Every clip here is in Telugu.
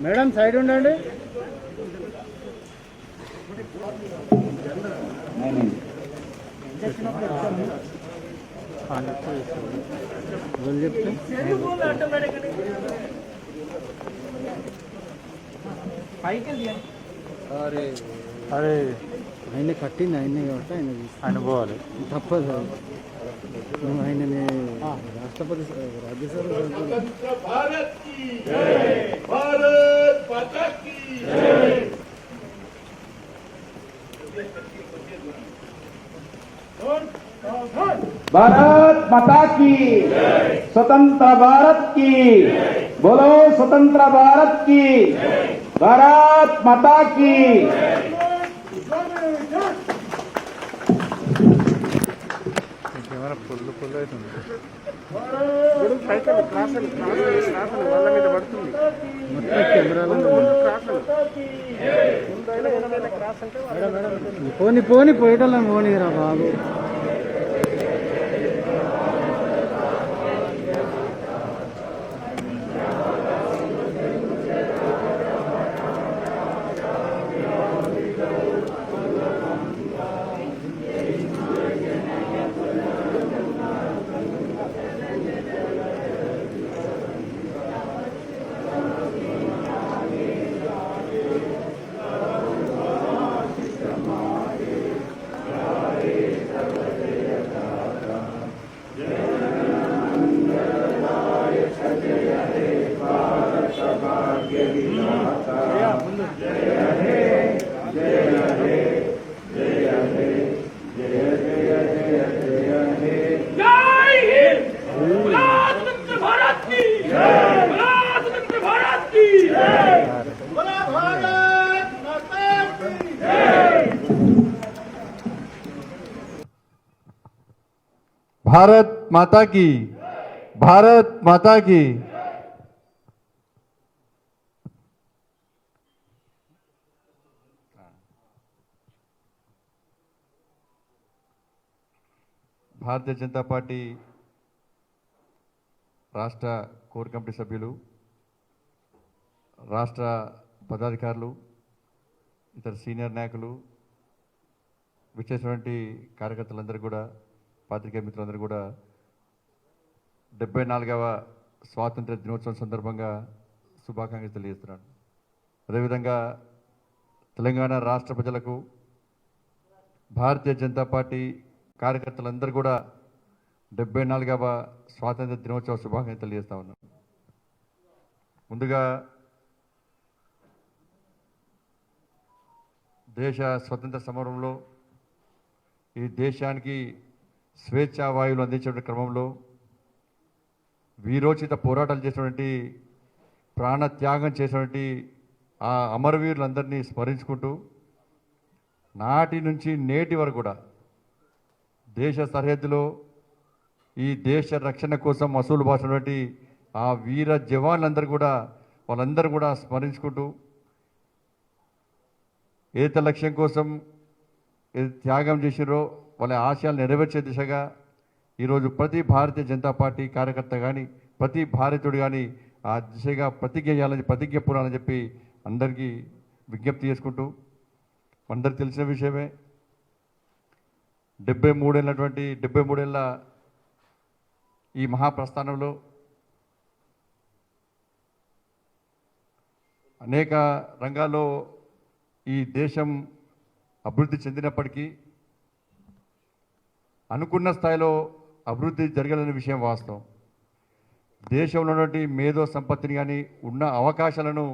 మేడం సైడ్ ఉండండి. అరే అరే ఆయన కట్టింది ఆయనే కాబట్టి ఆయన పోవాలి, తప్పదు. ఆయననే రాష్ట్రపతి రాజ్యసభ भारत माता की, स्वतंत्र भारत की, बोलो स्वतंत्र भारत की, भारत माता की। పోని పోని పోయేటోళ్ళని పోనీరా బాబు. भारत माता की, भारत माता की। భారతీయ జనతా పార్టీ రాష్ట్ర కోర్ కమిటీ సభ్యులు, రాష్ట్ర పదాధికారులు, ఇతర సీనియర్ నాయకులు, విచ్చేసినటువంటి కార్యకర్తలందరూ కూడా, పాత్రికేయ మిత్రులందరూ కూడా 74వ స్వాతంత్ర దినోత్సవం సందర్భంగా శుభాకాంక్షలు తెలియజేస్తున్నాను. అదేవిధంగా తెలంగాణ రాష్ట్ర ప్రజలకు, భారతీయ జనతా పార్టీ కార్యకర్తలందరూ కూడా 74వ స్వాతంత్ర దినోత్సవ శుభాకాంక్షలు తెలియజేస్తా ఉన్నాను. ముందుగా దేశ స్వతంత్ర సమరంలో ఈ దేశానికి స్వేచ్ఛా వాయువులు అందించే క్రమంలో వీరోచిత పోరాటాలు చేసినటువంటి, ప్రాణ త్యాగం చేసినటువంటి ఆ అమరవీరులందరినీ స్మరించుకుంటూ నాటి నుంచి నేటి వరకు కూడా దేశ సరిహద్దులో ఈ దేశ రక్షణ కోసం అసూలు బాసినటువంటి ఆ వీర జవాన్లందరూ కూడా, వాళ్ళందరూ కూడా స్మరించుకుంటూ ఏత లక్ష్యం కోసం ఏది త్యాగం చేసిరో వాళ్ళ ఆశయాలు నెరవేర్చే దిశగా ఈరోజు ప్రతి భారతీయ జనతా పార్టీ కార్యకర్త కానీ, ప్రతి భారతీయుడు కానీ ఆ దిశగా ప్రతిజ్ఞ చేయాలని, ప్రతిజ్ఞ పూరాలని చెప్పి అందరికీ విజ్ఞప్తి చేసుకుంటూ, అందరికి తెలిసిన విషయమే 73 ఏళ్ళ ఈ మహాప్రస్థానంలో అనేక రంగాల్లో ఈ దేశం అభివృద్ధి చెందినప్పటికీ అనుకున్న స్థాయిలో అభివృద్ధి జరగాలనే విషయం వాస్తవం. దేశంలో ఉన్నటువంటి మేధో సంపత్తిని కానీ, ఉన్న అవకాశాలను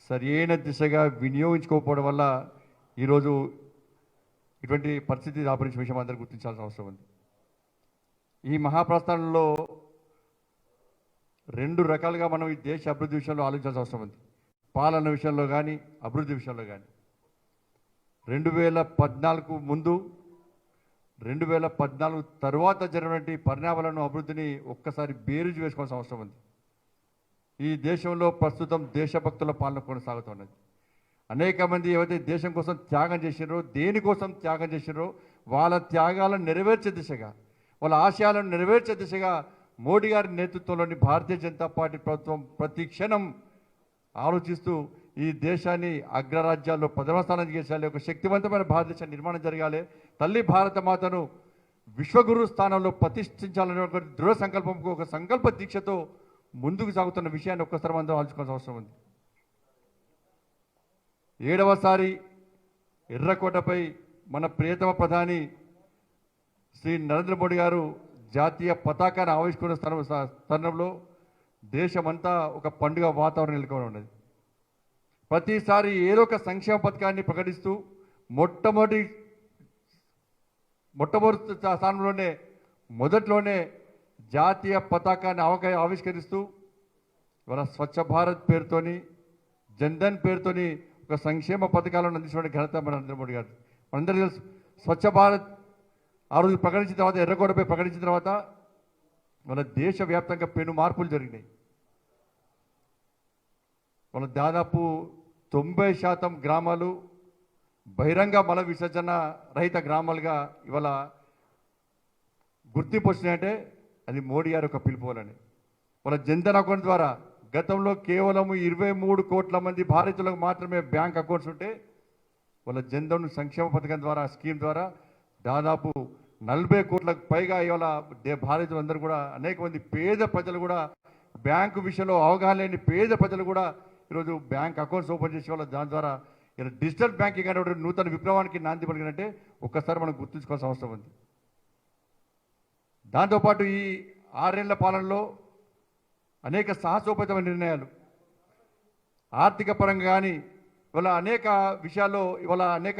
సరైన దిశగా వినియోగించుకోకపోవడం వల్ల ఈరోజు ఇటువంటి పరిస్థితి దాపరించిన విషయం అందరూ గుర్తించాల్సిన అవసరం ఉంది. ఈ మహాప్రస్థానంలో 2 రకాలుగా మనం ఈ దేశ అభివృద్ధి విషయంలో ఆలోచించాల్సిన అవసరం ఉంది. పాలన విషయంలో కానీ, అభివృద్ధి విషయంలో కానీ. 2014 ముందు, 2014 తర్వాత జరిగినటువంటి పరిణామాలను, అభివృద్ధిని ఒక్కసారి బేరీజు వేసుకోవాల్సిన అవసరం ఉంది. ఈ దేశంలో ప్రస్తుతం దేశభక్తుల పాలన కొనసాగుతున్నది. అనేక మంది ఏవైతే దేశం కోసం త్యాగం చేసినారో, దేనికోసం త్యాగం చేసినారో వాళ్ళ త్యాగాలను నెరవేర్చే దిశగా, వాళ్ళ ఆశయాలను నెరవేర్చే దిశగా మోడీ గారి నేతృత్వంలోని భారతీయ జనతా పార్టీ ప్రభుత్వం ప్రతి క్షణం ఆలోచిస్తూ ఈ దేశాన్ని అగ్రరాజ్యాల్లో ప్రథమ స్థానం చేయాలి, ఒక శక్తివంతమైన భారతదేశ నిర్మాణం జరగాలి, తల్లి భారత మాతను విశ్వగురు స్థానంలో ప్రతిష్ఠించాలనే ఒక దృఢ సంకల్పంకు ఒక సంకల్ప దీక్షతో ముందుకు సాగుతున్న విషయాన్ని ఒక్కసారి మనం ఆలోచించాల్సిన అవసరం ఉంది. 7వసారి ఎర్రకోటపై మన ప్రియతమ ప్రధాని శ్రీ నరేంద్ర మోడీ గారు జాతీయ పతాకాన్ని ఆవిష్కరిస్తున్న తరుణంలో దేశమంతా ఒక పండుగ వాతావరణం నెలకొని ఉన్నది. ప్రతిసారి ఏదో ఒక సంక్షేమ పథకాన్ని ప్రకటిస్తూ మొట్టమొదటి స్థానంలోనే మొదట్లోనే జాతీయ పతాకాన్ని ఆవిష్కరిస్తూ ఇవాళ స్వచ్ఛ భారత్ పేరుతోని జన్ధన్ పేరుతోని ఒక సంక్షేమ పథకాలను అందించిన ఘనత మన నరేంద్ర మోడీ గారు. మనందరూ తెలుసు, స్వచ్ఛ భారత్ ఆ రోజు ప్రకటించిన తర్వాత, ఎర్రకోటపై ప్రకటించిన తర్వాత మన దేశవ్యాప్తంగా పెను మార్పులు జరిగినాయి. మన దాదాపు 90% గ్రామాలు బహిరంగ మల విసర్జన రహిత గ్రామాలుగా ఇవాళ గుర్తింపు వచ్చినాయంటే అది మోడీ గారి ఒక పిలుపులని. మన జన్ధన్ అకౌంట్ ద్వారా గతంలో కేవలం 23 కోట్ల మంది భారతీయులకు మాత్రమే బ్యాంక్ అకౌంట్స్ ఉంటే వాళ్ళ జన్ధన్ సంక్షేమ పథకం ద్వారా, స్కీమ్ ద్వారా దాదాపు 40 కోట్లకు పైగా ఇవాళ భారతీయులందరూ కూడా, అనేక మంది పేద ప్రజలు కూడా, బ్యాంకు విషయంలో అవగాహన లేని పేద ప్రజలు కూడా ఈరోజు బ్యాంక్ అకౌంట్స్ ఓపెన్ చేసే వాళ్ళ దాని ద్వారా ఇలా డిజిటల్ బ్యాంకింగ్ అనే నూతన విప్లవానికి నాంది పలికినట్టే ఒక్కసారి మనం గుర్తుంచుకోవాల్సిన అవసరం ఉంది. దాంతోపాటు ఈ 6 ఏళ్ల పాలనలో అనేక సాహసోపేతమైన నిర్ణయాలు, ఆర్థిక పరంగా కానీ ఇవాళ అనేక విషయాల్లో ఇవాళ అనేక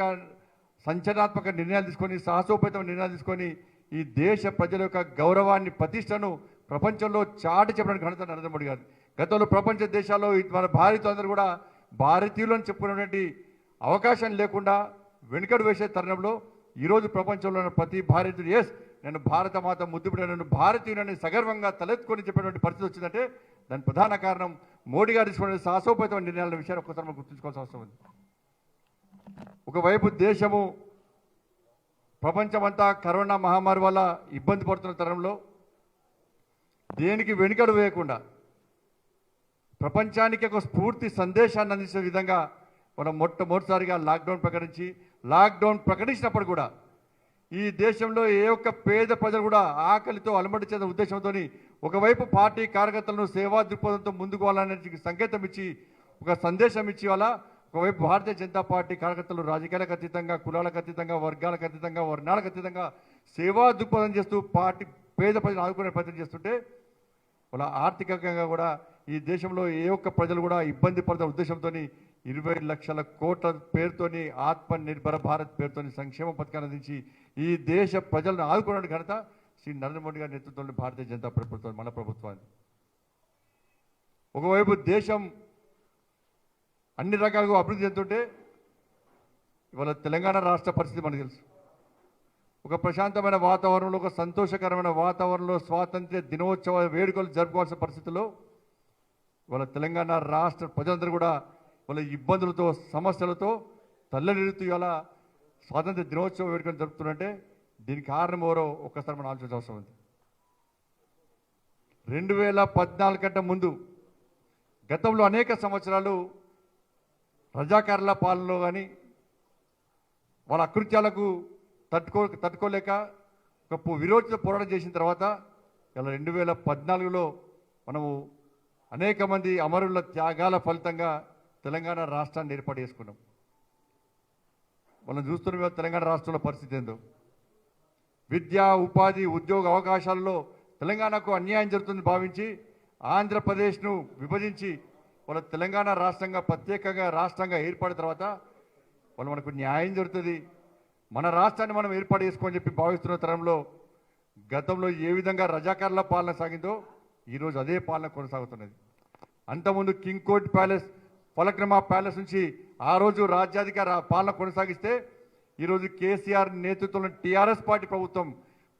సంచలనాత్మక నిర్ణయాలు తీసుకొని, సాహసోపేతమైన నిర్ణయాలు తీసుకొని ఈ దేశ ప్రజల యొక్క గౌరవాన్ని, ప్రతిష్టను ప్రపంచంలో చాటి చెప్పడానికి ఘనత నరేంద్ర మోడీ గారు. గతంలో ప్రపంచ దేశాల్లో మన భారతీయులందరూ కూడా భారతీయులను చెప్పుకునేటువంటి అవకాశం లేకుండా వెనుకడు వేసే తరుణంలో ఈరోజు ప్రపంచంలో ఉన్న ప్రతి భారతీయుడు ఎస్ నేను భారత మాత ముద్దుబిడ్డ, నేను భారతీయులని సగర్వంగా తలెత్తుకొని చెప్పేటువంటి పరిస్థితి వచ్చిందంటే దాని ప్రధాన కారణం మోడీ గారు తీసుకునే సాహసోపేతమైన నిర్ణయాల విషయాన్ని ఒక్కసారి మనం గుర్తుంచుకోవాల్సిన అవసరం ఉంది. ఒకవైపు దేశము ప్రపంచమంతా కరోనా మహమ్మారి వల్ల ఇబ్బంది పడుతున్న తరంలో దేనికి వెనుకడు వేయకుండా ప్రపంచానికి ఒక స్ఫూర్తి సందేశాన్ని అందించే విధంగా మనం మొట్టమొదటిసారిగా లాక్డౌన్ ప్రకటించినప్పుడు కూడా ఈ దేశంలో ఏ ఒక్క పేద ప్రజలు కూడా ఆకలితో అలమటి చెందిన ఉద్దేశంతో ఒకవైపు పార్టీ కార్యకర్తలను సేవా దృక్పథంతో ముందుకు వాళ్ళనే సంకేతం ఇచ్చి, ఒక సందేశం ఇచ్చి వాళ్ళ ఒకవైపు భారతీయ జనతా పార్టీ కార్యకర్తలు రాజకీయాలకు అతీతంగా, కులాలకు అతీతంగా, వర్గాలకు అతీతంగా, వర్ణాలకు అతీతంగా సేవా దృక్పథం చేస్తూ పార్టీ పేద ప్రజలు ఆదుకునే ప్రయత్నం చేస్తుంటే వాళ్ళ ఆర్థికంగా కూడా ఈ దేశంలో ఏ ఒక్క ప్రజలు కూడా ఇబ్బంది పడుతున్న ఉద్దేశంతో 20 లక్షల కోట్ల పేరుతోని ఆత్మనిర్భర భారత్ పేరుతోని సంక్షేమ పథకాన్ని అందించి ఈ దేశ ప్రజలను ఆదుకోవడానికి ఘనత శ్రీ నరేంద్ర మోడీ గారి నేతృత్వంలో భారతీయ జనతా ప్రభుత్వం, మన ప్రభుత్వాన్ని. ఒకవైపు దేశం అన్ని రకాలుగా అభివృద్ధి చెందుతుంటే ఇవాళ తెలంగాణ రాష్ట్ర పరిస్థితి మనకు తెలుసు. ఒక ప్రశాంతమైన వాతావరణంలో, ఒక సంతోషకరమైన వాతావరణంలో స్వాతంత్ర్య దినోత్సవ వేడుకలు జరుపుకోవాల్సిన పరిస్థితుల్లో ఇవాళ తెలంగాణ రాష్ట్ర ప్రజలందరూ కూడా వాళ్ళ ఇబ్బందులతో, సమస్యలతో తల్లడిల్లుతూ ఇవాళ స్వాతంత్ర దినోత్సవ వేడుకలు జరుపుతున్నట్టే దీనికి కారణం ఎవరో ఒక్కసారి మనం ఆలోచించాల్సిన అవసరం ఉంది. 2014 కంటే ముందు గతంలో అనేక సంవత్సరాలు రజాకారుల పాలనలో కానీ వాళ్ళ అకృత్యాలకు తట్టుకోలేక ఒక విరోచిత పోరాటం చేసిన తర్వాత ఇలా 2014లో మనము అనేక మంది అమరుల త్యాగాల ఫలితంగా తెలంగాణ రాష్ట్రాన్ని ఏర్పాటు చేసుకున్నాం. మనం చూస్తున్న తెలంగాణ రాష్ట్రంలో పరిస్థితి ఏందో, విద్య, ఉపాధి, ఉద్యోగ అవకాశాల్లో తెలంగాణకు అన్యాయం జరుగుతుంది భావించి ఆంధ్రప్రదేశ్ను విభజించి వాళ్ళ తెలంగాణ రాష్ట్రంగా ప్రత్యేకంగా రాష్ట్రంగా ఏర్పడిన తర్వాత వాళ్ళు మనకు న్యాయం జరుగుతుంది, మన రాష్ట్రాన్ని మనం ఏర్పాటు చేసుకోని చెప్పి భావిస్తున్న తరంలో గతంలో ఏ విధంగా రజాకారుల పాలన సాగిందో ఈరోజు అదే పాలన కొనసాగుతున్నది. అంతకుముందు king court palace, Falaknuma palace నుంచి ఆ రోజు రాజ్యాధికార పాలన కొనసాగిస్తే ఈరోజు కేసీఆర్ నేతృత్వంలో టీఆర్ఎస్ పార్టీ ప్రభుత్వం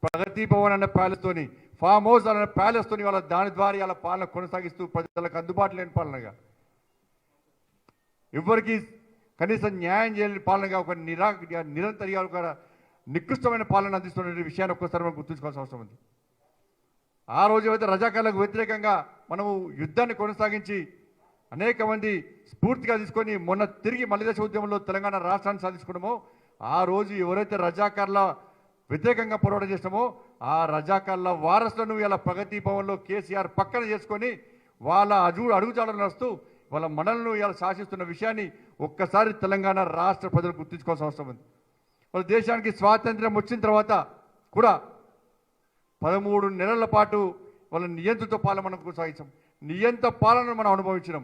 ప్రగతి భవన్ అనే ప్యాలెస్తోని, ఫామ్ హౌస్ అనే ప్యాలెస్తోని వాళ్ళ దాని ద్వారా వాళ్ళ పాలన కొనసాగిస్తూ ప్రజలకు అందుబాటులో లేని పాలనగా, ఎవరికి కనీసం న్యాయం చేయలేని పాలనగా ఒక నిరంతరంగా ఒక నికృష్టమైన పాలన అందిస్తున్న విషయాన్ని ఒక్కసారి మనం గుర్తుంచుకోవాల్సిన అవసరం ఉంది. ఆ రోజు అయితే రజాకారులకు వ్యతిరేకంగా మనము యుద్ధాన్ని కొనసాగించి అనేక మంది స్ఫూర్తిగా తీసుకొని మొన్న తిరిగి మలిదశ ఉద్యమంలో తెలంగాణ రాష్ట్రాన్ని సాధించుకున్నామో ఆ రోజు ఎవరైతే రజాకార్ల వ్యతిరేకంగా పోరాటం చేసినామో ఆ రజాకార్ల వారసులను ఇలా ప్రగతి భవన్లో కేసీఆర్ పక్కన చేసుకొని వాళ్ళ అడుగుజాడలు నడుస్తూ వాళ్ళ మనలను ఇలా శాసిస్తున్న విషయాన్ని ఒక్కసారి తెలంగాణ రాష్ట్ర ప్రజలు గుర్తుంచుకోవాల్సిన అవసరం ఉంది. వాళ్ళ దేశానికి స్వాతంత్ర్యం వచ్చిన తర్వాత కూడా 13 నెలల పాటు వాళ్ళ నియంత్రిత పాలన మనం కొనసాగించాం. నియంత్ర పాలనను మనం అనుభవించినాం.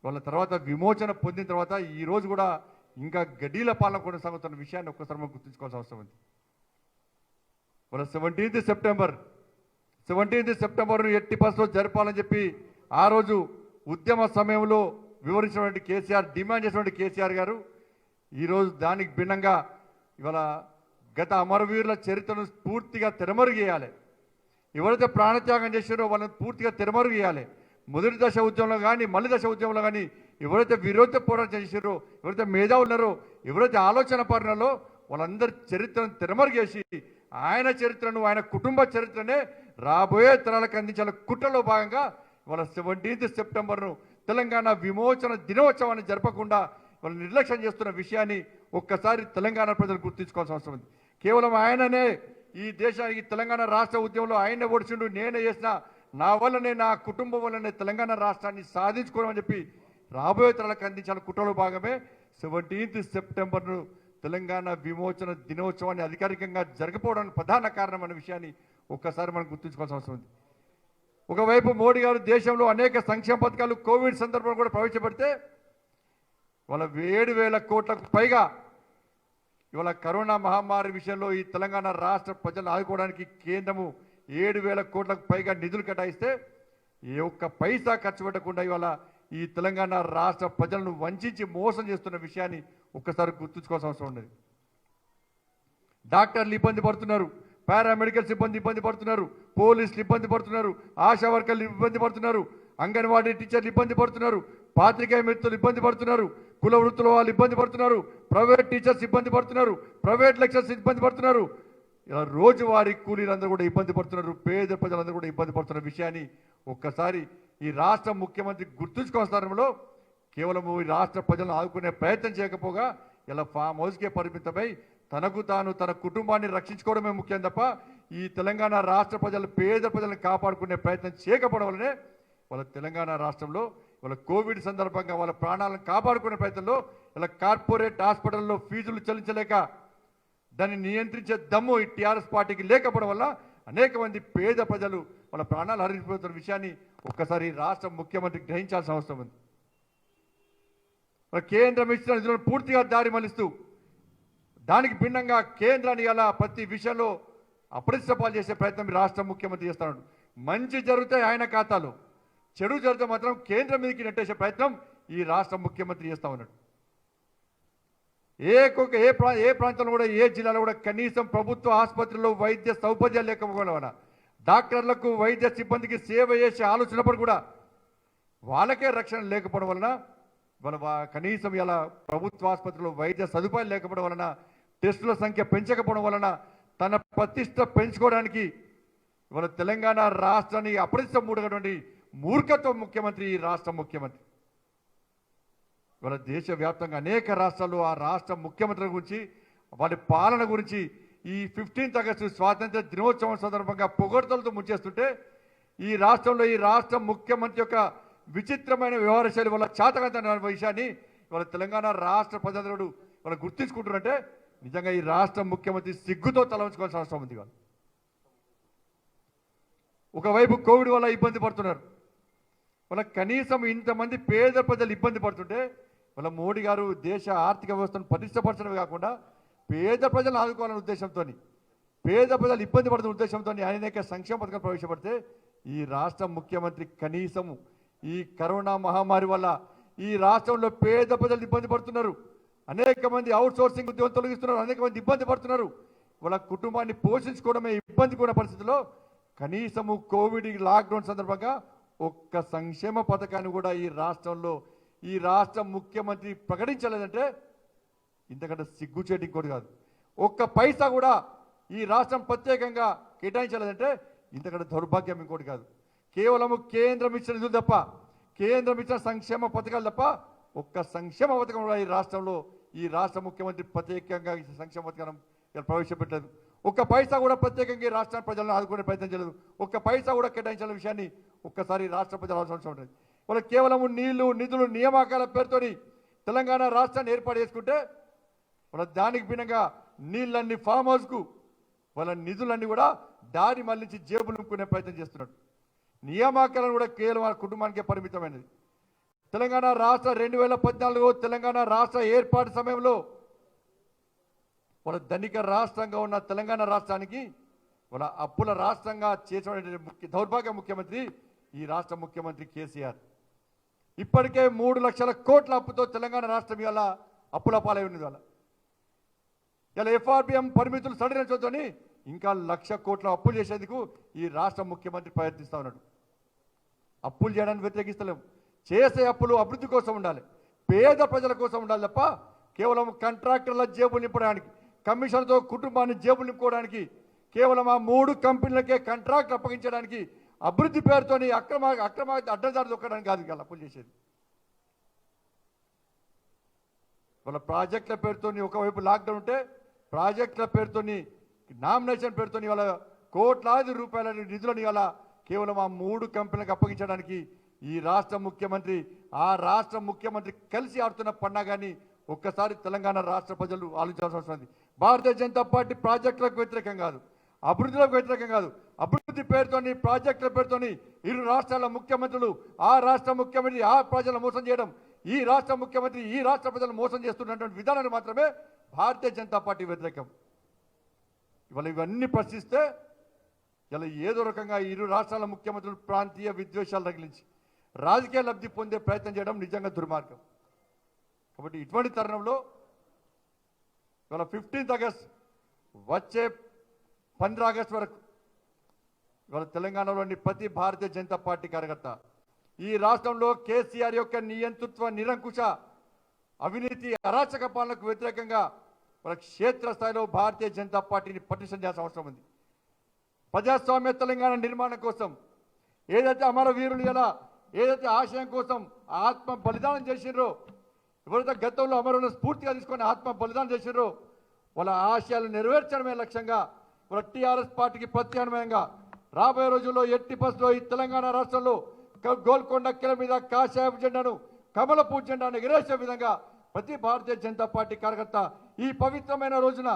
వాళ్ళ తర్వాత విమోచన పొందిన తర్వాత ఈ రోజు కూడా ఇంకా గడీల పాలన కొనసాగుతున్న విషయాన్ని ఒక్కసారి మనం గుర్తుంచుకోవాల్సిన అవసరం ఉంది. వాళ్ళ 17th సెప్టెంబర్ను ఎట్టి పరిస్థితుల్లో జరపాలని చెప్పి ఆ రోజు ఉద్యమ సమయంలో వివరించినటువంటి కేసీఆర్, డిమాండ్ చేసినటువంటి కేసీఆర్ గారు ఈరోజు దానికి భిన్నంగా ఇవాళ గత అమరవీరుల చరిత్రను పూర్తిగా తెరమరుగు చేయాలి. ఎవరైతే ప్రాణత్యాగం చేశారో వాళ్ళని పూర్తిగా తెరమరుగు చేయాలి. మొదటి దశ ఉద్యమంలో కానీ మళ్ళీ దశ ఉద్యమంలో కానీ ఎవరైతే విరోధ పోరాటం చేశారో, ఎవరైతే మేధావులు ఉన్నారో, ఎవరైతే ఆలోచన పరున్నారో వాళ్ళందరి చరిత్రను తెరమరుగు చేసి ఆయన చరిత్రను, ఆయన కుటుంబ చరిత్రనే రాబోయే తరాలకు అందించాల కుట్రలో భాగంగా వాళ్ళ 17th సెప్టెంబర్ను తెలంగాణ విమోచన దినోత్సవాన్ని జరపకుండా వాళ్ళు నిర్లక్ష్యం చేస్తున్న విషయాన్ని ఒక్కసారి తెలంగాణ ప్రజలు గుర్తించుకోవాల్సిన అవసరం ఉంది. కేవలం ఆయననే ఈ దేశానికి తెలంగాణ రాష్ట్ర ఉద్యమంలో ఆయనే ఓడిచిండు, నేనే చేసిన, నా వల్లనే, నా కుటుంబం వల్లనే తెలంగాణ రాష్ట్రాన్ని సాధించుకోవడం చెప్పి రాబోయే తరాలకు అందించాల కుట్రలో భాగమే 17th సెప్టెంబర్ను తెలంగాణ విమోచన దినోత్సవాన్ని అధికారికంగా జరగకపోవడానికి ప్రధాన కారణం అనే విషయాన్ని ఒక్కసారి మనం గుర్తుంచుకోవాల్సిన అవసరం ఉంది. ఒకవైపు మోడీ గారు దేశంలో అనేక సంక్షేమ పథకాలు కోవిడ్ సందర్భంలో కూడా ప్రవేశపెడితే వాళ్ళ 7,000 కోట్లకు పైగా ఇవాళ కరోనా మహమ్మారి విషయంలో ఈ తెలంగాణ రాష్ట్ర ప్రజలను ఆదుకోవడానికి కేంద్రము 7,000 కోట్లకు పైగా నిధులు కేటాయిస్తే ఏ ఒక్క పైసా ఖర్చు పెట్టకుండా ఇవాళ ఈ తెలంగాణ రాష్ట్ర ప్రజలను వంచి మోసం చేస్తున్న విషయాన్ని ఒక్కసారి గుర్తుంచుకోవాల్సిన అవసరం ఉన్నది. డాక్టర్లు ఇబ్బంది పడుతున్నారు, పారామెడికల్ సిబ్బంది ఇబ్బంది పడుతున్నారు, పోలీసులు ఇబ్బంది పడుతున్నారు, ఆశా వర్కర్లు ఇబ్బంది పడుతున్నారు, అంగన్వాడీ టీచర్లు ఇబ్బంది పడుతున్నారు, పాత్రికేయ మిత్రులు ఇబ్బంది పడుతున్నారు, కుల వృత్తుల వాళ్ళు ఇబ్బంది పడుతున్నారు, ప్రైవేట్ టీచర్స్ ఇబ్బంది పడుతున్నారు, ప్రైవేట్ లెక్చర్స్ ఇబ్బంది పడుతున్నారు, ఇలా రోజువారీ కూలీలందరూ కూడా ఇబ్బంది పడుతున్నారు, పేద ప్రజలందరూ కూడా ఇబ్బంది పడుతున్న విషయాన్ని ఒక్కసారి ఈ రాష్ట్ర ముఖ్యమంత్రి గుర్తుంచుకోవడంలో కేవలం ఈ రాష్ట్ర ప్రజలను ఆదుకునే ప్రయత్నం చేయకపోగా ఇలా ఫామ్ హౌస్కే పరిమితమై తనకు తాను తన కుటుంబాన్ని రక్షించుకోవడమే ముఖ్యం తప్ప ఈ తెలంగాణ రాష్ట్ర ప్రజలు, పేద ప్రజలను కాపాడుకునే ప్రయత్నం చేయకపోవడం వల్లనే వాళ్ళ తెలంగాణ రాష్ట్రంలో వాళ్ళ కోవిడ్ సందర్భంగా వాళ్ళ ప్రాణాలను కాపాడుకునే ప్రయత్నంలో ఇలా కార్పొరేట్ హాస్పిటల్లో ఫీజులు చెల్లించలేక దాన్ని నియంత్రించే దమ్ము ఈ టీఆర్ఎస్ పార్టీకి లేకపోవడం వల్ల అనేక మంది పేద ప్రజలు వాళ్ళ ప్రాణాలు హరించిపోతున్న విషయాన్ని ఒక్కసారి రాష్ట్ర ముఖ్యమంత్రి గ్రహించాల్సిన అవసరం ఉంది. కేంద్రం ఇచ్చిన నిధులను పూర్తిగా దారి మళ్లిస్తూ దానికి భిన్నంగా కేంద్రాన్ని ఇలా ప్రతి విషయంలో అప్రతిష్టపాలు చేసే ప్రయత్నం రాష్ట్ర ముఖ్యమంత్రి చేస్తున్నాడు. మంచి జరిగితే ఆయన ఖాతాలో, చెడు జరిగితే మాత్రం కేంద్రం మీదకి నెట్టేసే ప్రయత్నం ఈ రాష్ట్ర ముఖ్యమంత్రి చేస్తా ఉన్నాడు. ఏ ప్రాంతంలో కూడా, ఏ జిల్లాలో కూడా కనీసం ప్రభుత్వ ఆసుపత్రుల్లో వైద్య సౌకర్యాలు లేకపోవడం వల్ల, డాక్టర్లకు వైద్య సిబ్బందికి సేవ చేసే ఆలోచనప్పుడు కూడా వాళ్ళకే రక్షణ లేకపోవడం వలన, కనీసం ఇలా ప్రభుత్వ ఆసుపత్రిలో వైద్య సదుపాయాలు లేకపోవడం వలన, టెస్టుల సంఖ్య పెంచకపోవడం వలన తన ప్రతిష్ట పెంచుకోవడానికి ఇవాళ తెలంగాణ రాష్ట్రాన్ని అప్రతిష్ట మూడగటువంటి మూర్ఖత్వ ముఖ్యమంత్రి ఈ రాష్ట్ర ముఖ్యమంత్రి. ఇవాళ దేశవ్యాప్తంగా అనేక రాష్ట్రాల్లో ఆ రాష్ట్ర ముఖ్యమంత్రుల గురించి, వారి పాలన గురించి ఈ 15th ఆగస్టు స్వాతంత్ర దినోత్సవం సందర్భంగా పొగడ్తలతో ముంచేస్తుంటే ఈ రాష్ట్రంలో ఈ రాష్ట్ర ముఖ్యమంత్రి యొక్క విచిత్రమైన వ్యవహార శైలి వల్ల చాతకంత విషయాన్ని ఇవాళ తెలంగాణ రాష్ట్ర ప్రజలు వాళ్ళు గుర్తించుకుంటున్నారంటే నిజంగా ఈ రాష్ట్ర ముఖ్యమంత్రి సిగ్గుతో తల ఉంచుకోవాల్సిన అవసరం ఉంది. వాళ్ళు ఒకవైపు కోవిడ్ వల్ల ఇబ్బంది పడుతున్నారు, వాళ్ళ కనీసం ఇంతమంది పేద ప్రజలు ఇబ్బంది పడుతుంటే వాళ్ళ మోడీ గారు దేశ ఆర్థిక వ్యవస్థను పటిష్టపరచడమే కాకుండా పేద ప్రజలను ఆదుకోవాలనే ఉద్దేశంతో, పేద ప్రజలు ఇబ్బంది పడుతున్న ఉద్దేశంతో అనేక సంక్షేమ పథకాలు ప్రవేశపెడితే ఈ రాష్ట్ర ముఖ్యమంత్రి కనీసం ఈ కరోనా మహమ్మారి వల్ల ఈ రాష్ట్రంలో పేద ప్రజలు ఇబ్బంది పడుతున్నారు, అనేక మంది అవుట్ సోర్సింగ్ ఉద్యోగం తొలగిస్తున్నారు, అనేక మంది ఇబ్బంది పడుతున్నారు, వాళ్ళ కుటుంబాన్ని పోషించుకోవడమే ఇబ్బంది కూడా పరిస్థితిలో కనీసము కోవిడ్ లాక్డౌన్ సందర్భంగా ఒక్క సంక్షేమ పథకాన్ని కూడా ఈ రాష్ట్రంలో ఈ రాష్ట్ర ముఖ్యమంత్రి ప్రకటించలేదంటే ఇంతకంటే సిగ్గుచేటి ఇంకోటి కాదు. ఒక్క పైసా కూడా ఈ రాష్ట్రం ప్రత్యేకంగా కేటాయించలేదంటే ఇంతకంటే దౌర్భాగ్యం ఇంకోటి కాదు. కేవలం కేంద్రం ఇచ్చిన నిధులు తప్ప, కేంద్రం ఇచ్చిన సంక్షేమ పథకాలు తప్ప ఒక్క సంక్షేమ పథకం కూడా ఈ రాష్ట్రంలో ఈ రాష్ట్ర ముఖ్యమంత్రి ప్రత్యేకంగా ఈ సంక్షేమ పథకం ఇలా ప్రవేశపెట్టలేదు. ఒక్క పైసా కూడా ప్రత్యేకంగా ఈ రాష్ట్ర ప్రజలను ఆదుకునే ప్రయత్నం చేయలేదు. ఒక్క పైసా కూడా కేటాయించిన విషయాన్ని ఒక్కసారి రాష్ట్ర ప్రజలు అవసరం ఉంటుంది. వాళ్ళు కేవలం నీళ్లు, నిధులు, నియామకాల పేరుతోని తెలంగాణ రాష్ట్రాన్ని ఏర్పాటు చేసుకుంటే వాళ్ళ దానికి భిన్నంగా నీళ్ళన్ని ఫామ్ హౌస్కు, వాళ్ళ నిధులన్నీ కూడా దారి మళ్లించి జేబులు నింపుకునే ప్రయత్నం చేస్తున్నాడు. నియామకాలను కూడా కేవలం వాళ్ళ కుటుంబానికే పరిమితమైనది. తెలంగాణ రాష్ట్ర 2014 తెలంగాణ రాష్ట్ర ఏర్పాటు సమయంలో వాళ్ళ ధనిక రాష్ట్రంగా ఉన్న తెలంగాణ రాష్ట్రానికి వాళ్ళ అప్పుల రాష్ట్రంగా చేసిన దౌర్భాగ్య ముఖ్యమంత్రి ఈ రాష్ట్ర ముఖ్యమంత్రి కేసీఆర్. ఇప్పటికే 3 లక్షల కోట్ల అప్పుతో తెలంగాణ రాష్ట్రం ఇవాళ అప్పుల పాలై ఉన్నది. వాళ్ళ ఇలా ఎఫ్ఆర్బిఎం పరిమితులు సడలించొద్దని ఇంకా 1,00,000 కోట్ల అప్పులు చేసేందుకు ఈ రాష్ట్ర ముఖ్యమంత్రి ప్రయత్నిస్తూ ఉన్నాడు. అప్పులు చేయడానికి వ్యతిరేకిస్తలేము. చేసే అప్పులు అభివృద్ధి కోసం ఉండాలి, పేద ప్రజల కోసం ఉండాలి తప్ప కేవలం కాంట్రాక్టర్ల జేబులు నింపడానికి, కమిషన్తో కుటుంబాన్ని జేబులు నింపుకోవడానికి, కేవలం ఆ 3 కంపెనీలకే కాంట్రాక్ట్ అప్పగించడానికి, అభివృద్ధి పేరుతోని అక్రమ అడ్డదారి దొక్కడానికి కాదు ఇవాళ అప్పులు చేసేది. వాళ్ళ ప్రాజెక్టుల పేరుతోని ఒకవైపు లాక్డౌన్ ఉంటే, ప్రాజెక్టుల పేరుతోని నామినేషన్ పేరుతోని వాళ్ళ కోట్లాది రూపాయల నిధులను ఇవాళ కేవలం ఆ 3 కంపెనీలకు అప్పగించడానికి ఈ రాష్ట్ర ముఖ్యమంత్రి, ఆ రాష్ట్ర ముఖ్యమంత్రి కలిసి ఆడుతున్న పన్నాగాని ఒక్కసారి తెలంగాణ రాష్ట్ర ప్రజలు ఆలోచించాల్సిన అవసరం ఉంది. భారతీయ జనతా పార్టీ ప్రాజెక్టులకు వ్యతిరేకం కాదు, అభివృద్ధిలకు వ్యతిరేకం కాదు. అభివృద్ధి పేరుతోని, ప్రాజెక్టుల పేరుతోని ఇరు రాష్ట్రాల ముఖ్యమంత్రులు, ఆ రాష్ట్ర ముఖ్యమంత్రి ఆ ప్రజలను మోసం చేయడం, ఈ రాష్ట్ర ముఖ్యమంత్రి ఈ రాష్ట్ర ప్రజలను మోసం చేస్తున్నటువంటి విధానాన్ని మాత్రమే భారతీయ జనతా పార్టీ వ్యతిరేకం. ఇవాళ ఇవన్నీ ప్రశ్నిస్తే ఇలా ఏదో రకంగా ఇరు రాష్ట్రాల ముఖ్యమంత్రులు ప్రాంతీయ విద్వేషాలు రగిలించి రాజకీయ లబ్ధి పొందే ప్రయత్నం చేయడం నిజంగా దుర్మార్గం. కాబట్టి ఇటువంటి తరుణంలో ఇవాళ 15 ఆగస్ట్ వచ్చే 15 ఆగస్ట్ వరకు ఇవాళ తెలంగాణలోని ప్రతి భారతీయ జనతా పార్టీ కార్యకర్త ఈ రాష్ట్రంలో కేసీఆర్ యొక్క నియంతృత్వ, నిరంకుశ, అవినీతి, అరాచక పాలనకు వ్యతిరేకంగా వాళ్ళ క్షేత్రస్థాయిలో భారతీయ జనతా పార్టీని పటిష్టం చేయాల్సిన అవసరం ఉంది. ప్రజాస్వామ్య తెలంగాణ నిర్మాణం కోసం ఏదైతే అమరవీరులు ఎలా ఏదైతే ఆశయం కోసం ఆత్మ బలిదానం చేసిర్రో, ఎవరైతే గతంలో అమరులను స్ఫూర్తిగా తీసుకొని ఆత్మ బలిదానం చేసిర్రో వాళ్ళ ఆశయాలు నెరవేర్చడమే లక్ష్యంగా వాళ్ళ టీఆర్ఎస్ పార్టీకి ప్రత్యామ్నాయంగా రాబోయే రోజుల్లో ఎట్టి బస్సులో ఈ తెలంగాణ రాష్ట్రంలో గోల్కొండ కిల మీద కాషాయపు జెండాను, కమలపూ జెండాను ఎగరేసే విధంగా ప్రతి భారతీయ జనతా పార్టీ కార్యకర్త ఈ పవిత్రమైన రోజున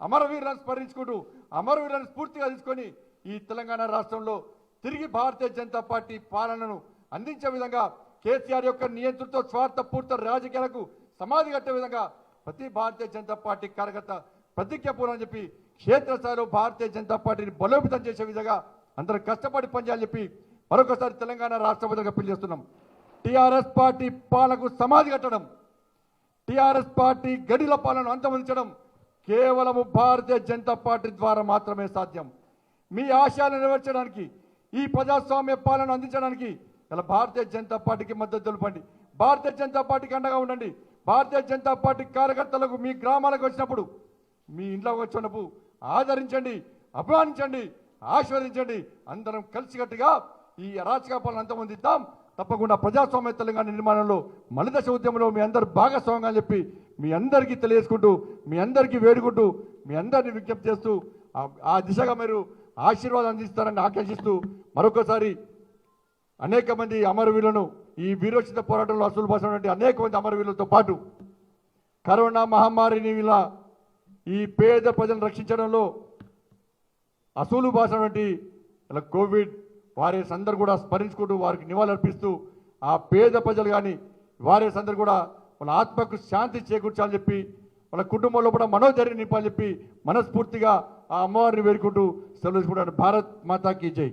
అమరవీరులను స్మరించుకుంటూ, అమరవీరులను స్ఫూర్తిగా తీసుకొని ఈ తెలంగాణ రాష్ట్రంలో తిరిగి భారతీయ జనతా పార్టీ పాలనను అందించే విధంగా, కేసీఆర్ యొక్క నియంతృత్వ, స్వార్థపూర్త రాజకీయాలకు సమాధి కట్టే విధంగా ప్రతి భారతీయ జనతా పార్టీ కార్యకర్త ప్రతిజ్ఞ పూర్వని చెప్పి క్షేత్రస్థాయిలో భారతీయ జనతా పార్టీని బలోపేతం చేసే విధంగా అందరూ కష్టపడి పనిచేయాలని చెప్పి మరొకసారి తెలంగాణ రాష్ట్ర ప్రజలకు అప్పీల్ చేస్తున్నాం. టీఆర్ఎస్ పార్టీ పాలనకు సమాధి కట్టడం, టీఆర్ఎస్ పార్టీ గడిల పాలనను అంతమొందించడం కేవలము భారతీయ జనతా పార్టీ ద్వారా మాత్రమే సాధ్యం. మీ ఆశయాలను నెరవేర్చడానికి, ఈ ప్రజాస్వామ్య పాలన అందించడానికి ఇలా భారతీయ జనతా పార్టీకి మద్దతు తెలపండి, భారతీయ జనతా పార్టీకి అండగా ఉండండి. భారతీయ జనతా పార్టీ కార్యకర్తలకు మీ గ్రామాలకు వచ్చినప్పుడు, మీ ఇంట్లోకి వచ్చినప్పుడు ఆదరించండి, అభిమానించండి, ఆశీర్వదించండి. అందరం కలిసికట్టుగా ఈ అరాచక పాలన అంతమొందిద్దాం. తప్పకుండా ప్రజాస్వామ్య తెలంగాణ నిర్మాణంలో మలిదశ ఉద్యమంలో మీ అందరు భాగస్వామ్యంగా చెప్పి మీ అందరికీ తెలియజేసుకుంటూ, మీ అందరికీ వేడుకుంటూ, మీ అందరినీ విజ్ఞప్తి చేస్తూ ఆ దిశగా మీరు ఆశీర్వాదం అందిస్తారని ఆకాంక్షిస్తూ మరొకసారి అనేక మంది అమరవీరులను ఈ వీరోచిత పోరాటంలో అసలు బాసినటువంటి అనేక మంది అమరవీరులతో పాటు కరోనా మహమ్మారిని ఇలా ఈ పేద ప్రజలను రక్షించడంలో అసలు బాసినటువంటి ఇలా కోవిడ్ వారియర్స్ అందరూ కూడా స్మరించుకుంటూ వారికి నివాళులర్పిస్తూ ఆ పేద ప్రజలు కానీ వారియర్స్ అందరూ కూడా వాళ్ళ ఆత్మకు శాంతి చేకూర్చాలని చెప్పి వాళ్ళ కుటుంబంలో కూడా మనోధైర్యం నింపాలని చెప్పి మనస్ఫూర్తిగా ఆ అమ్మవారిని వేడుకుంటూ సెలవు తీసుకుంటాను. భారత్ మాతాకి జై.